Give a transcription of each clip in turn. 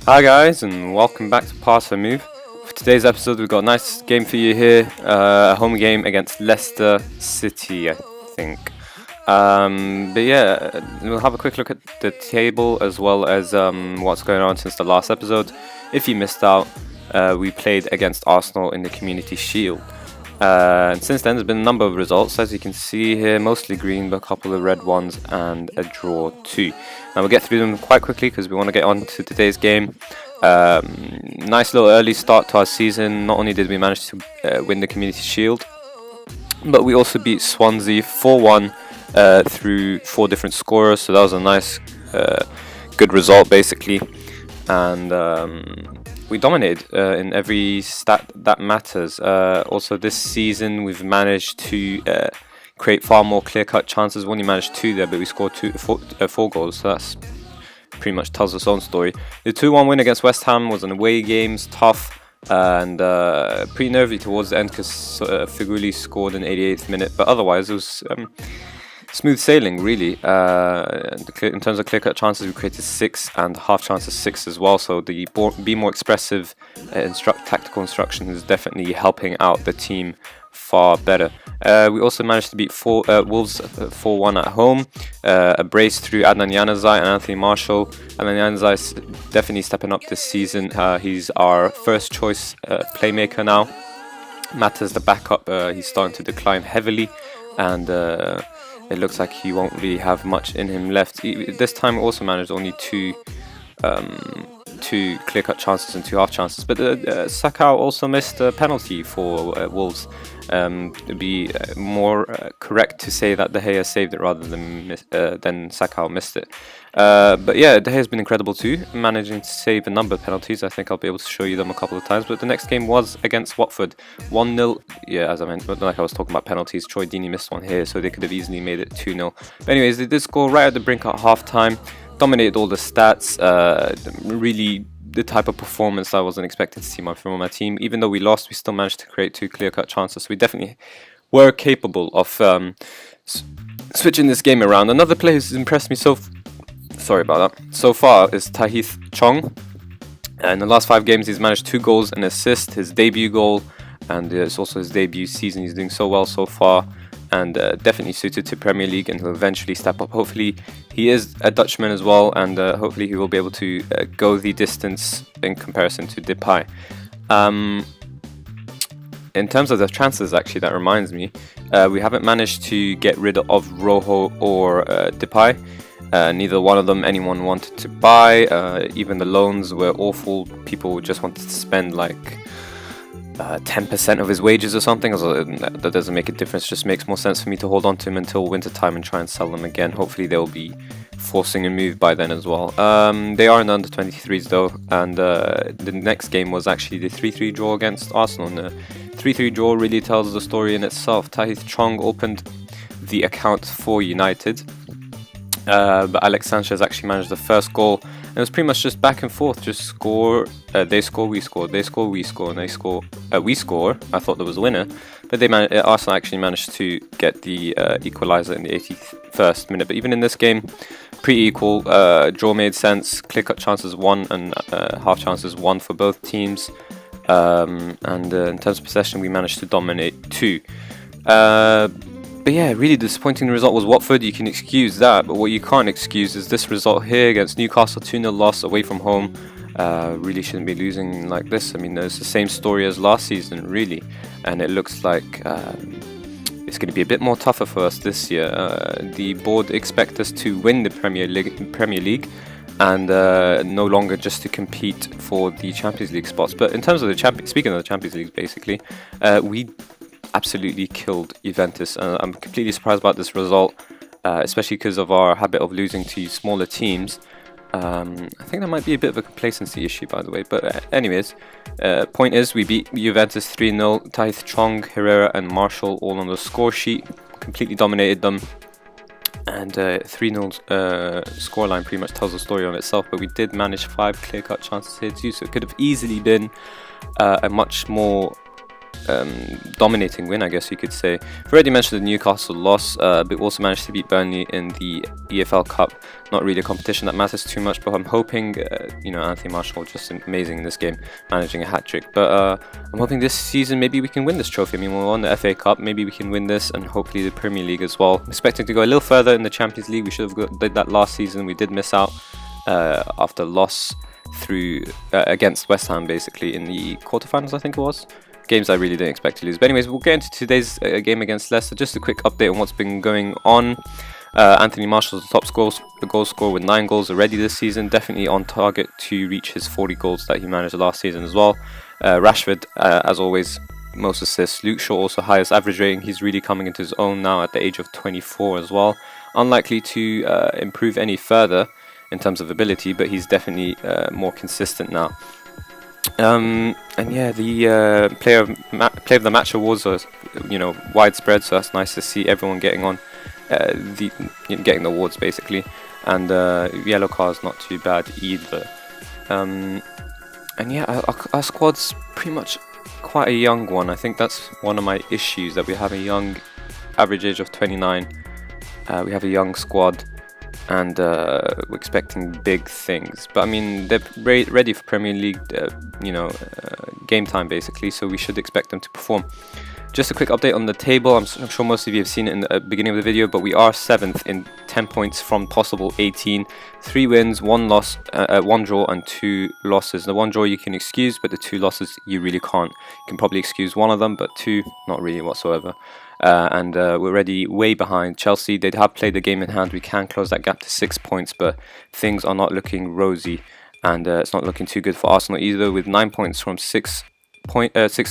Hi guys, and welcome back to Pass and Move. For today's episode, we've got a nice game for you here. A home game against Leicester City, I think. But yeah, we'll have a quick look at the table as well as what's going on since the last episode. If you missed out, we played against Arsenal in the Community Shield. And since then, there's been a number of results, as you can see here, mostly green, but a couple of red ones, and a draw too. Now we'll get through them quite quickly because we want to get on to today's game. Nice little early start to our season. Not only did we manage to win the Community Shield, but we also beat Swansea 4-1 through 4 different scorers, so that was a nice, good result basically. And we dominated in every stat that matters. Also this season we've managed to create far more clear-cut chances. We only managed 2 there, but we scored 4 goals, so that's pretty much tells its own story. The 2-1 win against West Ham was an away game, tough and pretty nervy towards the end because Figuli scored in the 88th minute, but otherwise it was smooth sailing, really. In terms of clear-cut chances, we created 6 and half chances 6 as well. So the be more expressive tactical instruction is definitely helping out the team far better. We also managed to beat Wolves 4-1 at home. A brace through Adnan Januzaj and Anthony Marshall. Adnan Januzaj is definitely stepping up this season. He's our first choice playmaker now. Matters the backup. He's starting to decline heavily, and it looks like he won't really have much in him left. This time we also managed only 2 clear-cut chances and 2 half chances. But Sakau also missed a penalty for Wolves. To be more correct to say that De Gea saved it rather than Sakau missed it. But yeah, De Gea's been incredible too, managing to save a number of penalties. I think I'll be able to show you them a couple of times. But the next game was against Watford, 1-0. Yeah, as I mentioned, like I was talking about penalties, Troy Deeney missed one here, so they could have easily made it 2-0. But anyways, they did score right at the brink at half-time, dominated all the stats, really the type of performance I wasn't expected to see from my team. Even though we lost, we still managed to create 2 clear-cut chances, so we definitely were capable of switching this game around. Another player who's impressed me so far is Tahith Chong. In the last 5 games, he's managed 2 goals and assist. His debut goal, and it's also his debut season. He's doing so well so far, and definitely suited to Premier League, and he'll eventually step up. Hopefully, he is a Dutchman as well, and hopefully he will be able to go the distance in comparison to Depay. In terms of the transfers, actually, that reminds me, we haven't managed to get rid of Rojo or Depay. Neither one of them anyone wanted to buy. Even the loans were awful. People just wanted to spend like 10% of his wages or something. That doesn't make a difference. Just makes more sense for me to hold on to him until winter time and try and sell them again. Hopefully they'll be forcing a move by then as well. They are in the under 23s though, and the next game was actually the 3-3 draw against Arsenal. And the 3-3 draw really tells the story in itself. Tahith Chong opened the account for United, but Alex Sanchez actually managed the first goal. And it was pretty much just back and forth, just score, they score, we score, they score, we score, and they score, we score. I thought there was a winner, but Arsenal actually managed to get the equaliser in the 81st minute. But even in this game, pretty equal. Draw made sense. Clear-cut chances 1 and half chances 1 for both teams. And in terms of possession, we managed to dominate 2. But yeah, really disappointing result was Watford. You can excuse that, but what you can't excuse is this result here against Newcastle, 2-0 loss away from home. Really shouldn't be losing like this. I mean, it's the same story as last season, really, and it looks like it's going to be a bit more tougher for us this year. The board expect us to win the Premier League, and no longer just to compete for the Champions League spots. But in terms of speaking of the Champions League, basically, we absolutely killed Juventus. I'm completely surprised about this result, especially because of our habit of losing to smaller teams. I think that might be a bit of a complacency issue, by the way. But anyways, point is, we beat Juventus 3-0. Tahith Chong, Herrera and Marshall all on the score sheet. Completely dominated them. And 3-0 scoreline pretty much tells the story on itself. But we did manage 5 clear-cut chances here too. So it could have easily been a much more dominating win, I guess you could say. I've already mentioned the Newcastle loss, but also managed to beat Burnley in the EFL Cup. Not really a competition that matters too much, but I'm hoping, Anthony Martial just amazing in this game, managing a hat-trick. But I'm hoping this season maybe we can win this trophy. I mean, we won the FA Cup, maybe we can win this, and hopefully the Premier League as well. I'm expecting to go a little further in the Champions League. We should have did that last season. We did miss out after loss through against West Ham, basically, in the quarterfinals, I think it was. Games I really didn't expect to lose. But anyways, we'll get into today's game against Leicester. Just a quick update on what's been going on. Anthony Martial's the top goal scorer with 9 goals already this season. Definitely on target to reach his 40 goals that he managed last season as well. Rashford, as always, most assists. Luke Shaw also highest average rating. He's really coming into his own now at the age of 24 as well. Unlikely to improve any further in terms of ability, but he's definitely more consistent now. And yeah, the player of the match awards are, widespread, so that's nice to see everyone getting on, getting the awards basically. And yellow card's not too bad either. And yeah, our squad's pretty much quite a young one. I think that's one of my issues, that we have a young average age of 29. We have a young squad. And we're expecting big things, but I mean they're ready for Premier League, game time basically. So we should expect them to perform. Just a quick update on the table. I'm sure most of you have seen it in the beginning of the video, but we are 7th in 10 points from possible 18. 3 wins, 1 loss, 1 draw, and 2 losses. The 1 draw you can excuse, but the 2 losses you really can't. You can probably excuse 1 of them, but 2 not really whatsoever. And we're already way behind Chelsea. They have played the game in hand. We can close that gap to 6 points, but things are not looking rosy, and it's not looking too good for Arsenal either, with 9 points from 6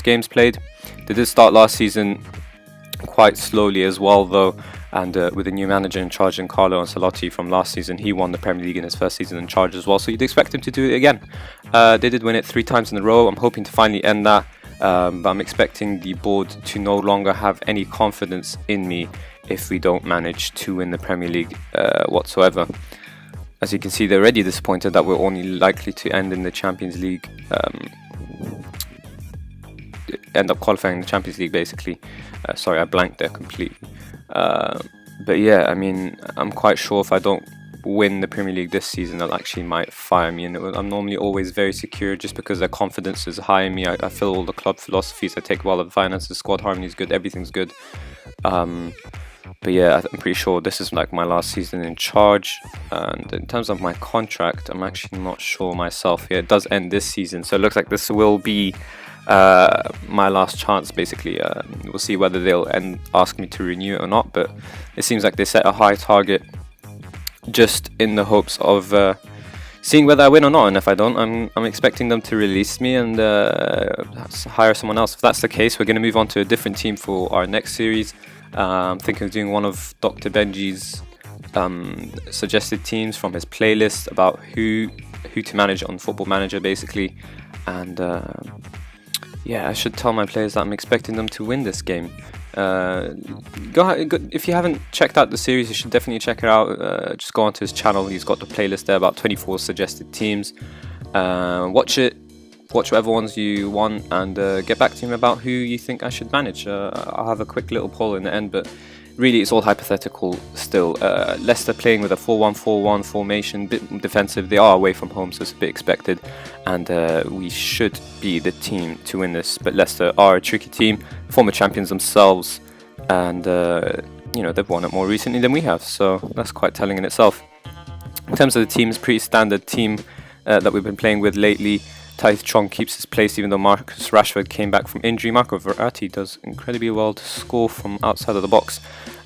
games played. They did start last season quite slowly as well, though, and with a new manager in charge, and Carlo Ancelotti from last season, he won the Premier League in his first season in charge as well, so you'd expect him to do it again. They did win it 3 times in a row. I'm hoping to finally end that. But I'm expecting the board to no longer have any confidence in me if we don't manage to win the Premier League whatsoever. As you can see, they're already disappointed that we're only likely to end in the Champions League, end up qualifying in the Champions League basically. Sorry, I blanked there completely. But yeah, I mean, I'm quite sure if I don't win the Premier League this season, they'll actually might fire me. And I'm normally always very secure just because their confidence is high in me. I feel all the club philosophies. I take well of the finances, squad harmony is good, everything's good. But yeah, I'm pretty sure this is like my last season in charge. And in terms of my contract, I'm actually not sure myself. Yeah, it does end this season, so it looks like this will be my last chance basically. We'll see whether they'll ask me to renew it or not, but it seems like they set a high target just in the hopes of seeing whether I win or not. And if I don't, I'm expecting them to release me and hire someone else. If that's the case, we're going to move on to a different team for our next series. I'm thinking of doing one of Dr. Benji's suggested teams from his playlist about who to manage on Football Manager basically. And yeah, I should tell my players that I'm expecting them to win this game. Go if you haven't checked out the series, you should definitely check it out. Just go onto his channel. He's got the playlist there, about 24 suggested teams. Watch it, watch whatever ones you want, and get back to him about who you think I should manage. I'll have a quick little poll in the end, but really it's all hypothetical still. Leicester playing with a 4-1-4-1 formation, bit defensive. They are away from home, so it's a bit expected, and we should be the team to win this. But Leicester are a tricky team, former champions themselves, and they've won it more recently than we have, so that's quite telling in itself. In terms of the team, it's a pretty standard team that we've been playing with lately. Taith Chong keeps his place even though Marcus Rashford came back from injury. Marco Verratti does incredibly well to score from outside of the box.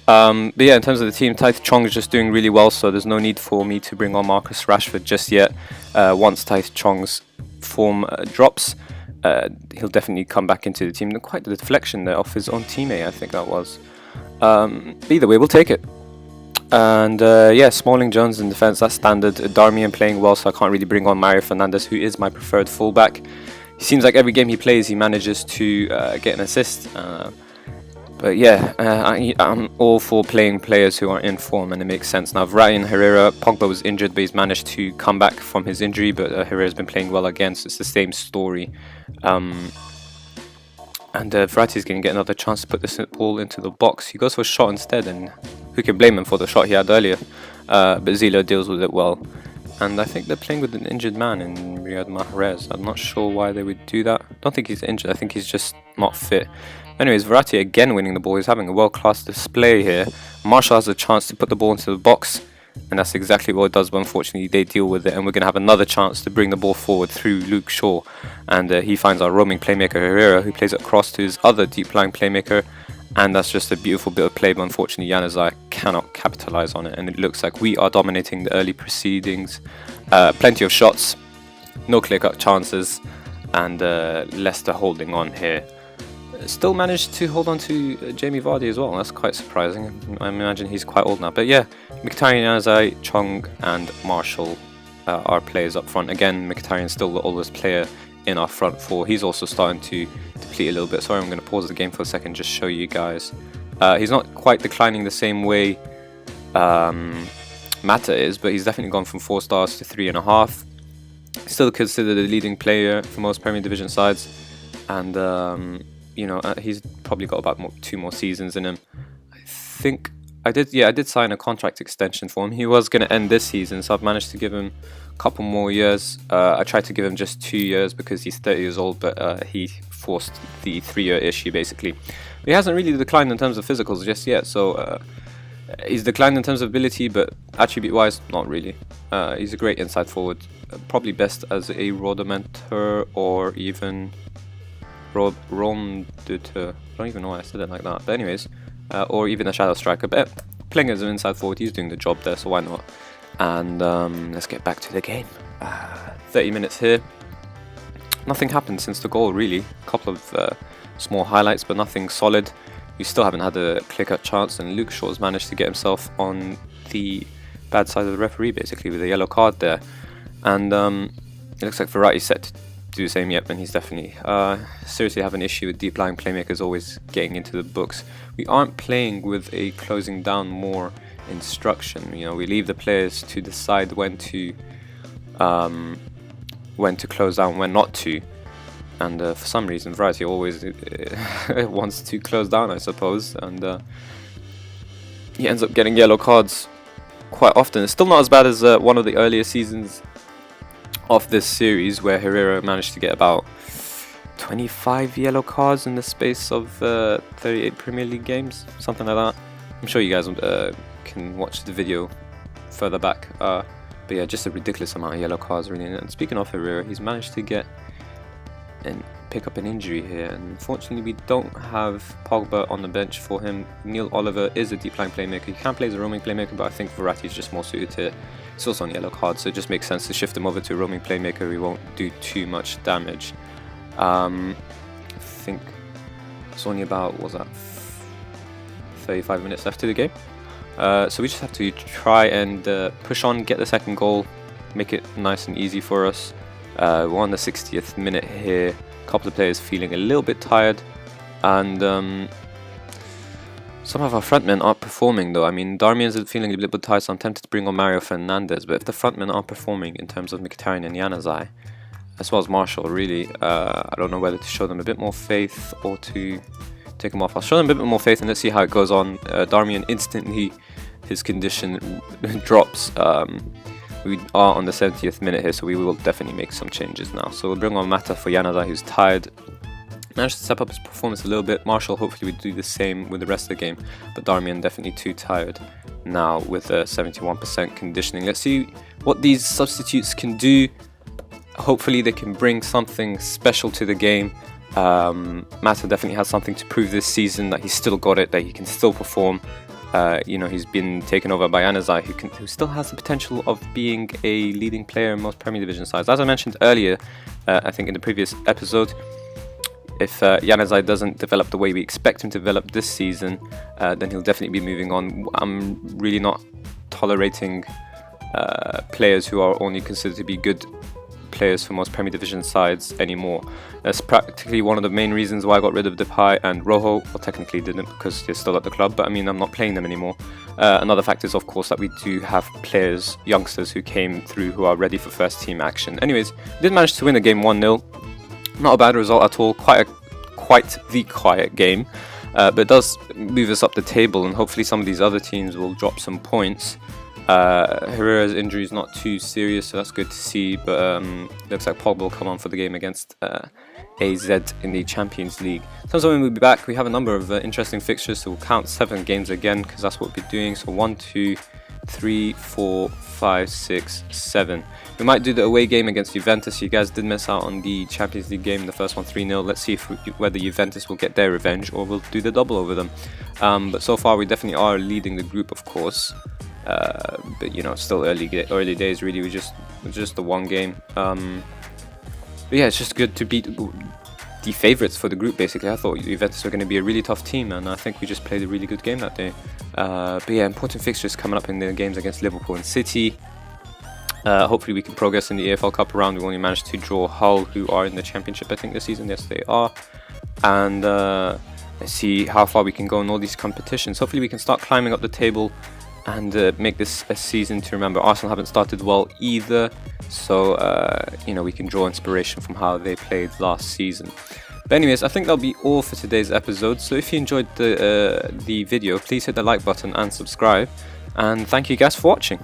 But yeah, in terms of the team, Taith Chong is just doing really well, so there's no need for me to bring on Marcus Rashford just yet. Once Taith Chong's form drops, he'll definitely come back into the team. Quite the deflection there off his own teammate, I think that was. But either way, we'll take it. And yeah, Smalling, Jones in defence, that's standard. Darmian playing well, so I can't really bring on Mario Fernandes, who is my preferred fullback. He seems like every game he plays, he manages to get an assist. But yeah, I'm all for playing players who are in form, and it makes sense. Now, Verratti and Herrera, Pogba was injured, but he's managed to come back from his injury, but Herrera's been playing well again, so it's the same story. And Verratti's going to get another chance to put this ball into the box. He goes for a shot instead, and who can blame him for the shot he had earlier? But Zila deals with it well. And I think they're playing with an injured man in Riyad Mahrez. I'm not sure why they would do that. I don't think he's injured. I think he's just not fit. Anyways, Verratti again winning the ball. He's having a world-class display here. Marshall has a chance to put the ball into the box. And that's exactly what it does, but unfortunately they deal with it. And we're going to have another chance to bring the ball forward through Luke Shaw. And he finds our roaming playmaker Herrera, who plays it across to his other deep-lying playmaker. And that's just a beautiful bit of play, but unfortunately Januzaj cannot capitalize on it. And it looks like we are dominating the early proceedings. Plenty of shots, no clear-cut chances, and Leicester holding on here. Still managed to hold on to Jamie Vardy as well. That's quite surprising. I imagine he's quite old now. But yeah, Mkhitaryan, Januzaj, Chong and Marshall are players up front. Again, Mkhitaryan's still the oldest player in our front four. He's also starting to deplete a little bit. Sorry, I'm going to pause the game for a second, just show you guys. He's not quite declining the same way Mata is, but he's definitely gone from 4 stars to 3.5. Still considered a leading player for most Premier Division sides. And you know, he's probably got about 2 more seasons in him. I think I did sign a contract extension for him. He was going to end this season, so I've managed to give him a couple more years. I tried to give him just 2 years because he's 30 years old, but he forced the 3-year issue basically. But he hasn't really declined in terms of physicals just yet, so he's declined in terms of ability, but attribute-wise, not really. He's a great inside forward, probably best as a Rodamentor or even Romduter. I don't even know why I said it like that, but anyways, or even a shadow striker. But playing as an inside forward, he's doing the job there, so why not? And let's get back to the game. 30 minutes here. Nothing happened since the goal, really. A couple of small highlights, but nothing solid. We still haven't had a clear-cut chance, and Luke Shaw's managed to get himself on the bad side of the referee, basically, with a yellow card there. And it looks like Verratti's set to do the same. Yep, and he's definitely seriously have an issue with deep-lying playmakers always getting into the books. We aren't playing with a closing down more instruction. You know, we leave the players to decide when to close down, when not to. And for some reason, Verratti always wants to close down, I suppose. And he ends up getting yellow cards quite often. It's still not as bad as one of the earlier seasons of this series, where Herrera managed to get about 25 yellow cards in the space of 38 Premier League games, something like that. I'm sure you guys can watch the video further back. But yeah, just a ridiculous amount of yellow cards, really. And speaking of Herrera, he's managed to get and pick up an injury here, and unfortunately we don't have Pogba on the bench for him. Neil Oliver is a deep line playmaker. He can play as a roaming playmaker, but I think Verratti is just more suited to it. He's also on yellow card, so it just makes sense to shift him over to a roaming playmaker. He won't do too much damage. I think it's only about, what was that, 35 minutes left to the game. So we just have to try and push on, get the second goal, make it nice and easy for us. We're on the 60th minute here. A couple of players feeling a little bit tired, and some of our frontmen aren't performing though. I mean, Darmian's feeling a little bit tired, so I'm tempted to bring on Mario Fernandes. But if the frontmen aren't performing in terms of Mkhitaryan and Januzaj, as well as Marshall, really, I don't know whether to show them a bit more faith or to take them off. I'll show them a bit more faith and let's see how it goes on. Darmian instantly, his condition drops. We are on the 70th minute here, so we will definitely make some changes now. So we'll bring on Mata for Januzaj, who's tired. Managed to step up his performance a little bit. Marshall hopefully would do the same with the rest of the game, but Darmian definitely too tired now with a 71% conditioning. Let's see what these substitutes can do. Hopefully they can bring something special to the game. Mata definitely has something to prove this season, that he's still got it, that he can still perform. You know, he's been taken over by Januzaj, who still has the potential of being a leading player in most Premier Division sides. As I mentioned earlier, I think in the previous episode, if Januzaj doesn't develop the way we expect him to develop this season, then he'll definitely be moving on. I'm really not tolerating players who are only considered to be good players for most Premier Division sides anymore. That's practically one of the main reasons why I got rid of Depay and Rojo. Well, technically didn't, because they're still at the club, but I mean, I'm not playing them anymore. Another fact is, of course, that we do have players, youngsters who came through who are ready for first team action. Anyways, did manage to win the game 1-0. Not a bad result at all. Quite quite the quiet game, but it does move us up the table, and hopefully some of these other teams will drop some points. Herrera's injury is not too serious, so that's good to see, but looks like Pogba will come on for the game against AZ in the Champions League. In terms of when we'll be back, we have a number of interesting fixtures, so we'll count 7 games again, because that's what we're doing. So 1, 2, 3, 4, 5, 6, 7. We might do the away game against Juventus. You guys did miss out on the Champions League game, the first one 3-0. Let's see whether Juventus will get their revenge or we'll do the double over them. But so far we definitely are leading the group, of course. But you know, it's still early days really. We just the one game. But yeah, it's just good to beat the favourites for the group, basically. I thought Juventus were going to be a really tough team, and I think we just played a really good game that day. But yeah, important fixtures coming up in the games against Liverpool and City. Hopefully we can progress in the AFL Cup round. We only managed to draw Hull, who are in the Championship, I think, this season. Yes, they are. And let's see how far we can go in all these competitions. Hopefully we can start climbing up the table and make this a season to remember. Arsenal haven't started well either, so you know, we can draw inspiration from how they played last season. But anyways, I think that'll be all for today's episode. So if you enjoyed the video, please hit the like button and subscribe, and thank you guys for watching.